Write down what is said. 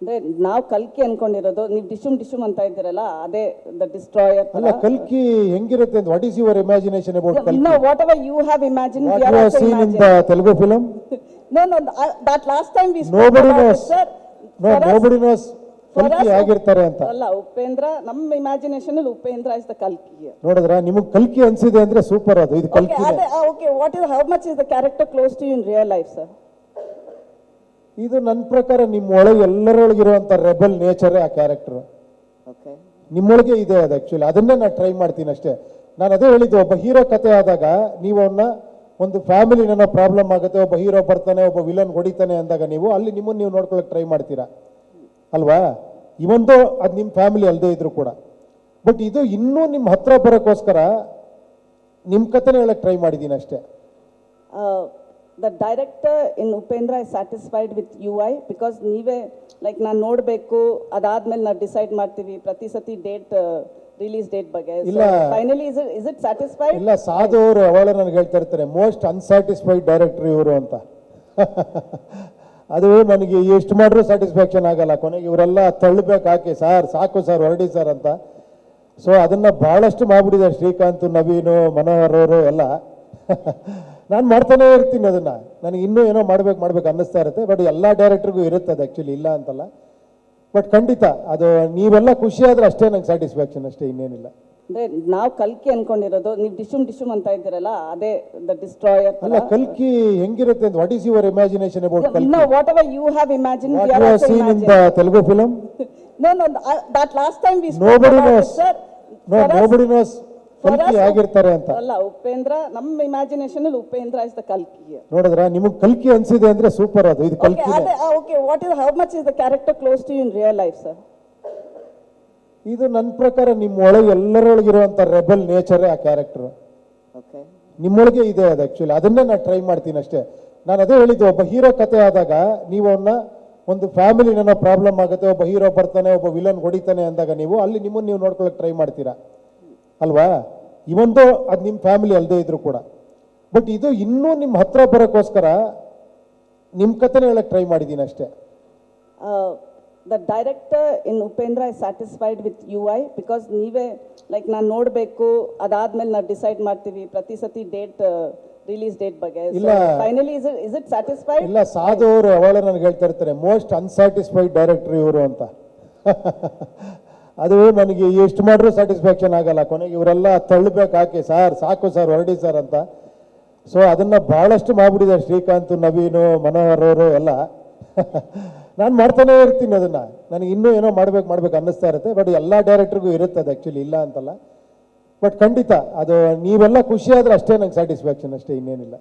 ಅಂದ್ರೆ ನಾವು ಕಲ್ಕಿ ಅನ್ಕೊಂಡಿರೋದು, ನೀವು ಡಿಶುಮ್ ಅಂತ ಇದ್ದೀರಲ್ಲ, ಅದೇ ದ ಡಿಸ್ಟ್ರಾಯರ್. ಅಲ್ಲ, ಕಲ್ಕಿ ಹೆಂಗಿರುತ್ತೆ ಅಂತ what is your imagination about ಕಲ್ಕಿ? No, whatever you have imagined, What we are you have also seen in imagining. the Telugu film? No, that last time we spoke Nobody about knows. it, sir. No, For us- nobody knows for ಕಲ್ಕಿ us, ಆಗಿರ್ತಾರೆ ಅಂತ. ಅಲ್ಲ, ಉಪೇಂದ್ರ ನಮ್ಮ imagination ಅಲ್ಲಿ Upendra is the ಕಲ್ಕಿ. ನೋಡಿದ್ರ ನಿಮಗೆ ಕಲ್ಕಿ ಅನ್ಸಿದೆ ಅಂದ್ರೆ ಸೂಪರ್, ಅದು ಇದು Okay, ಕಲ್ಕಿ. okay, how much is the character close to you in real life, sir? ಇದು ನನ್ನ ಪ್ರಕಾರ ನಿಮ್ಮ ಒಳಗೆ ಎಲ್ಲರೊಳಗಿರುವಂತ ರೆಬಲ್ ನೇಚರೇ ಆ ಕ್ಯಾರೆಕ್ಟರ್. Okay. ನಿಮ್ಮೊಳಗೆ ಇದೆ ಅದು ಆಕ್ಚುಲಿ. ಅದನ್ನೇ ನಾನು ಟ್ರೈ ಮಾಡ್ತೀನಿ ಅಷ್ಟೇ. ನಾನು ಅದೇ ಹೇಳಿದ್ದು, ಒಬ್ಬ ಹೀರೋ ಕತೆ ಆದಾಗ ನೀವು ಅವನ್ನ ಒಂದು ಫ್ಯಾಮಿಲಿ ಏನೋ ಪ್ರಾಬ್ಲಮ್ ಆಗುತ್ತೆ, ಒಬ್ಬ ಹೀರೋ ಬರ್ತಾನೆ, ಒಬ್ಬ ವಿಲನ್ ಹೊಡಿತಾನೆ ಅಂದಾಗ ನೀವು ಅಲ್ಲಿ ನಿಮ್ಮನ್ನು ನೀವು ನೋಡ್ಕೊಳಕ್ ಟ್ರೈ ಮಾಡ್ತೀರಾ ಅಲ್ವಾ? ಇವೊಂದು ಅದು ನಿಮ್ಮ ಫ್ಯಾಮಿಲಿ ಅಲ್ಲದೆ ಇದ್ರು ಕೂಡ. ಬಟ್ ಇದು ಇನ್ನೂ ನಿಮ್ಮ ಹತ್ರ ಬರೋಕ್ಕೋಸ್ಕರ ನಿಮ್ಮ ಕಥೆನೇ ಹೇಳಕ್ ಟ್ರೈ ಮಾಡಿದ್ದೀನಿ ಅಷ್ಟೇ. The director in Upendra is satisfied with UI because ನೀವೇ ಲೈಕ್ ನಾನು ನೋಡಬೇಕು, ಅದಾದ್ಮೇಲೆ ನಾವು ಡಿಸೈಡ್ ಮಾಡ್ತೀವಿ ಪ್ರತಿ ಸತಿ ಡೇಟ್, ರಿಲೀಸ್ ಡೇಟ್ ಬಗ್ಗೆ. ಇಲ್ಲ. Finally is it satisfied? ಇಲ್ಲ, ಸಾಧು ಅವರು ಅವಳ ನನಗೆ ಹೇಳ್ತಾ ಇರ್ತಾರೆ, ಮೋಸ್ಟ್ ಅನ್ಸ್ಯಾಟಿಸ್ಫೈಡ್ ಡೈರೆಕ್ಟರ್ ಇವರು ಅಂತ. ಅದು ನನಗೆ ಎಷ್ಟು ಮಾಡ್ರೂ ಸ್ಯಾಟಿಸ್ಫ್ಯಾಕ್ಷನ್ ಆಗಲ್ಲ. ಕೊನೆಗೆ ಇವರೆಲ್ಲ ತಳ್ಳಬೇಕು, ಹಾಕಿ ಸರ್ ಸಾಕು ಸರ್ ಹೊರಡಿ ಸರ್ ಅಂತ. ಸೊ ಅದನ್ನ ಬಹಳಷ್ಟು ಮಾಡ್ಬಿಟ್ಟಿದ್ದಾರೆ ಶ್ರೀಕಾಂತ್, ನವೀನು, ಮನೋಹರ್ ಅವರು ಎಲ್ಲ. ನಾನು ಮಾಡ್ತಾನೆ ಇರ್ತೀನಿ ಅದನ್ನ. ನನಗೆ ಇನ್ನೂ ಏನೋ ಮಾಡ್ಬೇಕು ಅನ್ನಿಸ್ತಾ ಇರುತ್ತೆ. ಬಟ್ ಎಲ್ಲ ಡೈರೆಕ್ಟರ್ಗೂ ಇರುತ್ತೆ ಅದು ಆ್ಯಕ್ಚುಲಿ, ಇಲ್ಲ ಅಂತಲ್ಲ. ಬಟ್ ಖಂಡಿತ ಅದು ನೀವೆಲ್ಲ ಖುಷಿ ಆದ್ರೆ ಅಷ್ಟೇ ನಂಗೆ ಸ್ಯಾಟಿಸ್ಫ್ಯಾಕ್ಷನ್, ಅಷ್ಟೇ, ಇನ್ನೇನಿಲ್ಲ. ಅಂದ್ರೆ ನಾವು ಕಲ್ಕಿ ಅನ್ಕೊಂಡಿರೋದು, ನೀವು ಡಿಶುಮ್ ಅಂತ ಇದ್ದೀರಲ್ಲ, ಅದೇ ದ ಡಿಸ್ಟ್ರಾಯರ್. ಅಲ್ಲ, ಕಲ್ಕಿ ಹೆಂಗಿರುತ್ತೆ ಅಂತ what is your imagination about ಕಲ್ಕಿ? No, whatever you have imagined, What we are you have also seen in imagining. the Telugu film? No, that last time we spoke Nobody about knows. it, sir. No, For us- nobody knows for ಕಲ್ಕಿ us- ಆಗಿರ್ತಾರೆ ಅಂತ. ಅಲ್ಲ, ಉಪೇಂದ್ರ ನಮ್ಮ imagination ಅಲ್ಲಿ Upendra is the ಕಲ್ಕಿ. ನೋಡಿದ್ರ ನಿಮಗೆ ಕಲ್ಕಿ ಅನ್ಸಿದೆ ಅಂದ್ರೆ ಸೂಪರ್, ಅದು ಇದು ಕಲ್ಕಿ. Okay, how much is the character close to you in real life, sir? ಇದು ನನ್ನ ಪ್ರಕಾರ ನಿಮ್ಮ ಒಳಗೆ ಎಲ್ಲರೊಳಗಿರುವಂತ ರೆಬಲ್ ನೇಚರೇ ಆ ಕ್ಯಾರೆಕ್ಟರ್. Okay. ನಿಮ್ಮೊಳಗೆ ಇದೆ ಅದು ಆಕ್ಚುಲಿ. ಅದನ್ನೇ ನಾನು ಟ್ರೈ ಮಾಡ್ತೀನಿ ಅಷ್ಟೇ. ನಾನು ಅದೇ ಹೇಳಿದ್ದು, ಒಬ್ಬ ಹೀರೋ ಕತೆ ಆದಾಗ ನೀವು ಅವನ್ನ ಒಂದು ಫ್ಯಾಮಿಲಿ ಏನೋ ಪ್ರಾಬ್ಲಮ್ ಆಗುತ್ತೆ, ಒಬ್ಬ ಹೀರೋ ಬರ್ತಾನೆ, ಒಬ್ಬ ವಿಲನ್ ಹೊಡಿತಾನೆ ಅಂದಾಗ ನೀವು ಅಲ್ಲಿ ನಿಮ್ಮನ್ನು ನೀವು ನೋಡ್ಕೊಳಕ್ ಟ್ರೈ ಮಾಡ್ತೀರಾ ಅಲ್ವಾ? ಇವೊಂದು ಅದು ನಿಮ್ಮ ಫ್ಯಾಮಿಲಿ ಅಲ್ಲದೆ ಇದ್ರು ಕೂಡ. ಬಟ್ ಇದು ಇನ್ನೂ ನಿಮ್ಮ ಹತ್ರ ಬರೋಕ್ಕೋಸ್ಕರ ನಿಮ್ಮ ಕಥೆನೇ ಹೇಳಕ್ ಟ್ರೈ ಮಾಡಿದ್ದೀನಿ ಅಷ್ಟೇ. The director in Upendra is satisfied with UI because ನೀವೇ ಲೈಕ್ ನಾನು ನೋಡಬೇಕು, ಅದಾದ್ಮೇಲೆ ನಾವು ಡಿಸೈಡ್ ಮಾಡ್ತೀವಿ ಪ್ರತಿ ಸತಿ ಡೇಟ್, ರಿಲೀಸ್ ಡೇಟ್ ಬಗ್ಗೆ. ಇಲ್ಲ. Finally is it satisfied? ಇಲ್ಲ, ಸಾಧು ಅವರು ಅವಳ ನನಗೆ ಹೇಳ್ತಾ ಇರ್ತಾರೆ, ಮೋಸ್ಟ್ ಅನ್ಸ್ಯಾಟಿಸ್ಫೈಡ್ ಡೈರೆಕ್ಟರ್ ಇವರು ಅಂತ. ಅದು ನನಗೆ ಎಷ್ಟು ಮಾಡ್ರೂ ಸ್ಯಾಟಿಸ್ಫ್ಯಾಕ್ಷನ್ ಆಗಲ್ಲ. ಕೊನೆಗೆ ಇವರೆಲ್ಲ ತಳ್ಳಬೇಕು, ಹಾಕಿ ಸರ್ ಸಾಕು ಸರ್ ಹೊರಡಿ ಸರ್ ಅಂತ. ಸೊ ಅದನ್ನ ಬಹಳಷ್ಟು ಮಾಡ್ಬಿಟ್ಟಿದ್ದಾರೆ ಶ್ರೀಕಾಂತ್, ನವೀನು, ಮನೋಹರ್ ಅವರು ಎಲ್ಲ. ನಾನು ಮಾಡ್ತಾನೆ ಇರ್ತೀನಿ ಅದನ್ನ. ನನಗೆ ಇನ್ನೂ ಏನೋ ಮಾಡ್ಬೇಕು ಅನ್ನಿಸ್ತಾ ಇರುತ್ತೆ. ಬಟ್ ಎಲ್ಲ ಡೈರೆಕ್ಟರ್ಗೂ ಇರುತ್ತೆ ಅದು ಆ್ಯಕ್ಚುಲಿ, ಇಲ್ಲ ಅಂತಲ್ಲ. ಬಟ್ ಖಂಡಿತ ಅದು ನೀವೆಲ್ಲ ಖುಷಿ ಆದ್ರೆ ಅಷ್ಟೇ ನಂಗೆ ಸ್ಯಾಟಿಸ್ಫ್ಯಾಕ್ಷನ್, ಅಷ್ಟೇ, ಇನ್ನೇನಿಲ್ಲ.